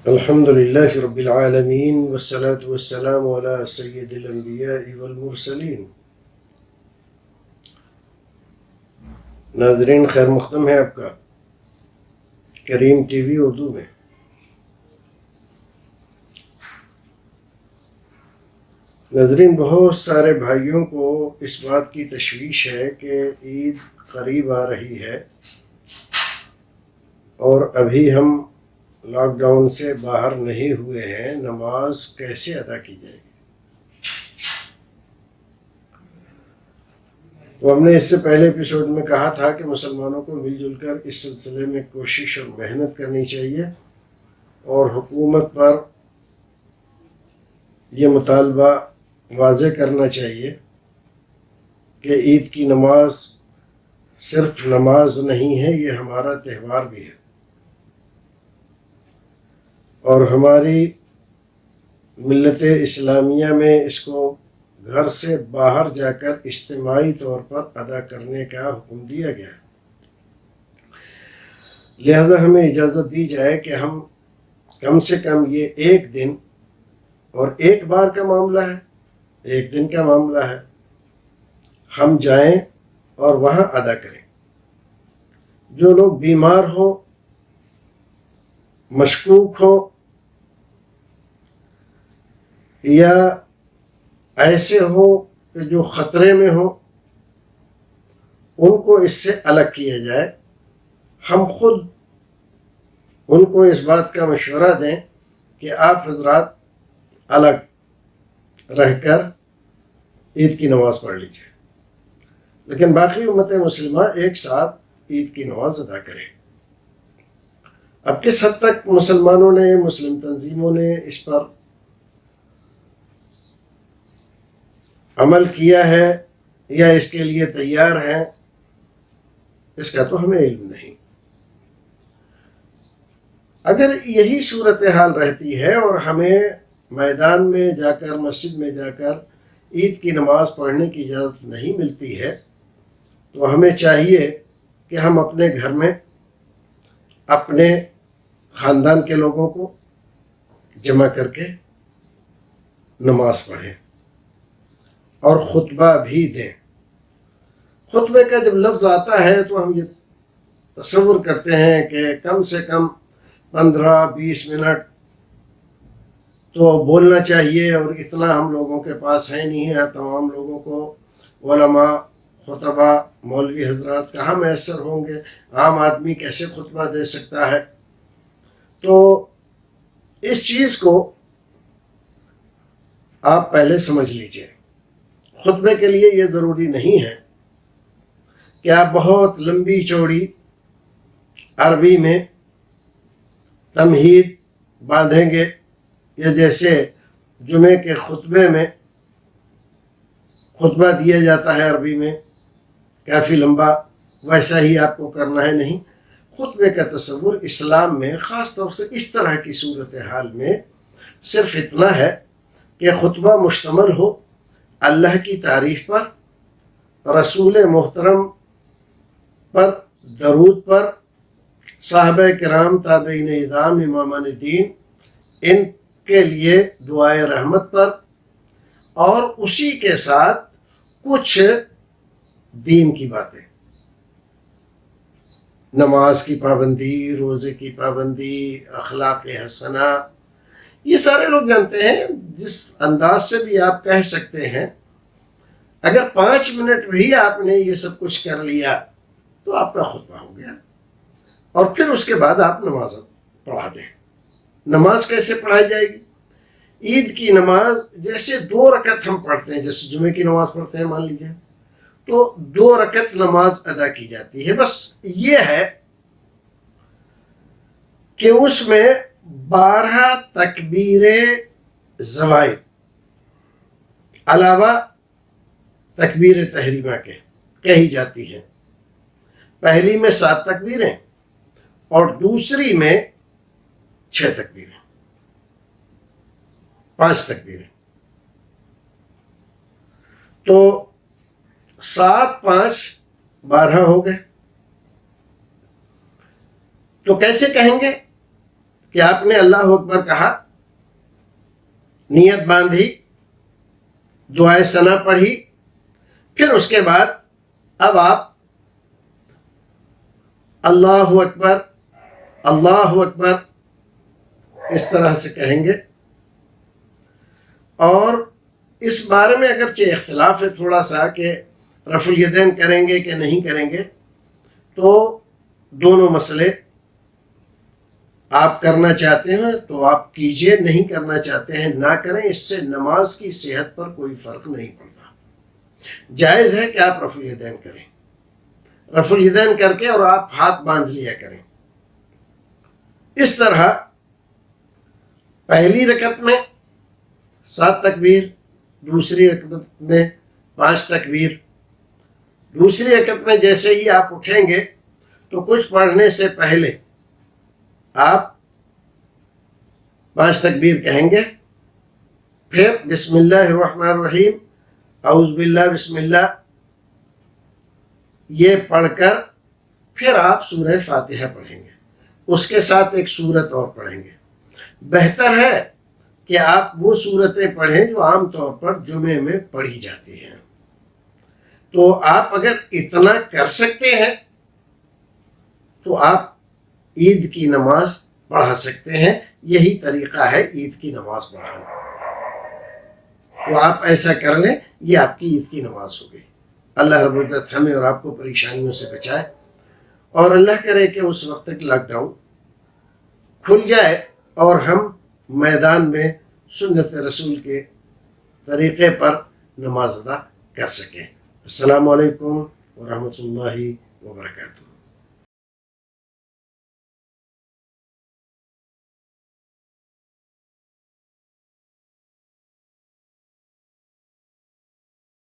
الحمد للہ رب العالمین والصلاة والسلام علی سید الانبیاء والمرسلین۔ ناظرین، خیر مقدم ہے آپ کا کریم ٹی وی اردو میں۔ ناظرین، بہت سارے بھائیوں کو اس بات کی تشویش ہے کہ عید قریب آ رہی ہے اور ابھی ہم لاک ڈاؤن سے باہر نہیں ہوئے ہیں، نماز کیسے ادا کی جائے گی؟ تو ہم نے اس سے پہلے ایپیسوڈ میں کہا تھا کہ مسلمانوں کو مل جل کر اس سلسلے میں کوشش اور محنت کرنی چاہیے اور حکومت پر یہ مطالبہ واضح کرنا چاہیے کہ عید کی نماز صرف نماز نہیں ہے، یہ ہمارا تہوار بھی ہے اور ہماری ملت اسلامیہ میں اس کو گھر سے باہر جا کر اجتماعی طور پر ادا کرنے کا حکم دیا گیا ہے۔ لہذا ہمیں اجازت دی جائے کہ ہم کم سے کم یہ ایک دن اور ایک بار کا معاملہ ہے، ایک دن کا معاملہ ہے، ہم جائیں اور وہاں ادا کریں۔ جو لوگ بیمار ہوں، مشکوک ہوں یا ایسے ہوں کہ جو خطرے میں ہوں، ان کو اس سے الگ کیا جائے۔ ہم خود ان کو اس بات کا مشورہ دیں کہ آپ حضرات الگ رہ کر عید کی نماز پڑھ لیجیے، لیکن باقی امت مسلمہ ایک ساتھ عید کی نماز ادا کرے۔ اب کس حد تک مسلمانوں نے، مسلم تنظیموں نے اس پر عمل کیا ہے یا اس کے لیے تیار ہیں، اس کا تو ہمیں علم نہیں۔ اگر یہی صورتحال رہتی ہے اور ہمیں میدان میں جا کر، مسجد میں جا کر عید کی نماز پڑھنے کی اجازت نہیں ملتی ہے، تو ہمیں چاہیے کہ ہم اپنے گھر میں اپنے خاندان کے لوگوں کو جمع کر کے نماز پڑھیں اور خطبہ بھی دیں۔ خطبے کا جب لفظ آتا ہے تو ہم یہ تصور کرتے ہیں کہ کم سے کم 15-20 منٹ تو بولنا چاہیے، اور اتنا ہم لوگوں کے پاس ہے نہیں ہے۔ تمام لوگوں کو علماء، خطبہ، مولوی حضرات کہاں میسر ہوں گے؟ عام آدمی کیسے خطبہ دے سکتا ہے؟ تو اس چیز کو آپ پہلے سمجھ لیجئے۔ خطبے کے لیے یہ ضروری نہیں ہے کہ آپ بہت لمبی چوڑی عربی میں تمہید باندھیں گے، یا جیسے جمعے کے خطبے میں خطبہ دیا جاتا ہے عربی میں کافی لمبا، ویسا ہی آپ کو کرنا ہے۔ نہیں، خطبے کا تصور اسلام میں خاص طور سے اس طرح کی صورتحال میں صرف اتنا ہے کہ خطبہ مشتمل ہو اللہ کی تعریف پر، رسول محترم پر، درود پر، صحابہ کرام، تابعین اعظام، امامان دین، ان کے لیے دعائے رحمت پر، اور اسی کے ساتھ کچھ دین کی باتیں، نماز کی پابندی، روزے کی پابندی، اخلاق حسنہ۔ یہ سارے لوگ جانتے ہیں، جس انداز سے بھی آپ کہہ سکتے ہیں۔ اگر 5 منٹ بھی آپ نے یہ سب کچھ کر لیا تو آپ کا خطبہ ہو گیا، اور پھر اس کے بعد آپ نماز پڑھا دیں۔ نماز کیسے پڑھائی جائے گی؟ عید کی نماز جیسے 2 رکعت ہم پڑھتے ہیں، جیسے جمعے کی نماز پڑھتے ہیں مان لیجیے، تو 2 رکعت نماز ادا کی جاتی ہے۔ بس یہ ہے کہ اس میں 12 تکبیریں زوائد علاوہ تکبیر تحریمہ کے کہی جاتی ہیں۔ پہلی میں 7 تکبیریں اور دوسری میں 6 تکبیریں، 5 تکبیریں۔ تو 7 5 12 ہو گئے۔ تو کیسے کہیں گے کہ آپ نے اللہ اکبر کہا، نیت باندھی، دعائے ثنا پڑھی، پھر اس کے بعد اب آپ اللہ اکبر اللہ اکبر اس طرح سے کہیں گے۔ اور اس بارے میں اگرچہ اختلاف ہے تھوڑا سا کہ رفع الیدین کریں گے کہ نہیں کریں گے، تو دونوں مسئلے، آپ کرنا چاہتے ہیں تو آپ کیجئے، نہیں کرنا چاہتے ہیں نہ کریں، اس سے نماز کی صحت پر کوئی فرق نہیں پڑتا۔ جائز ہے کہ آپ رفع الیدین کریں، رفع الیدین کر کے اور آپ ہاتھ باندھ لیا کریں۔ اس طرح پہلی رکعت میں 7 تکبیر، دوسری رکعت میں 5 تکبیر۔ دوسری رکعت میں جیسے ہی آپ اٹھیں گے تو کچھ پڑھنے سے پہلے آپ 5 تکبیر کہیں گے، پھر بسم اللہ الرحمن الرحیم، اعوذ باللہ، بسم اللہ، یہ پڑھ کر پھر آپ سورہ فاتحہ پڑھیں گے، اس کے ساتھ ایک سورت اور پڑھیں گے۔ بہتر ہے کہ آپ وہ سورتیں پڑھیں جو عام طور پر جمعے میں پڑھی جاتی ہیں۔ تو آپ اگر اتنا کر سکتے ہیں تو آپ عید کی نماز پڑھا سکتے ہیں، یہی طریقہ ہے عید کی نماز پڑھانا۔ تو آپ ایسا کر لیں، یہ آپ کی عید کی نماز ہو گئی۔ اللہ رب العزت ہمیں اور آپ کو پریشانیوں سے بچائے، اور اللہ کرے کہ اس وقت تک لاک ڈاؤن کھل جائے اور ہم میدان میں سنت رسول کے طریقے پر نماز ادا کر سکیں۔ السلام علیکم ورحمۃ اللہ وبرکاتہ۔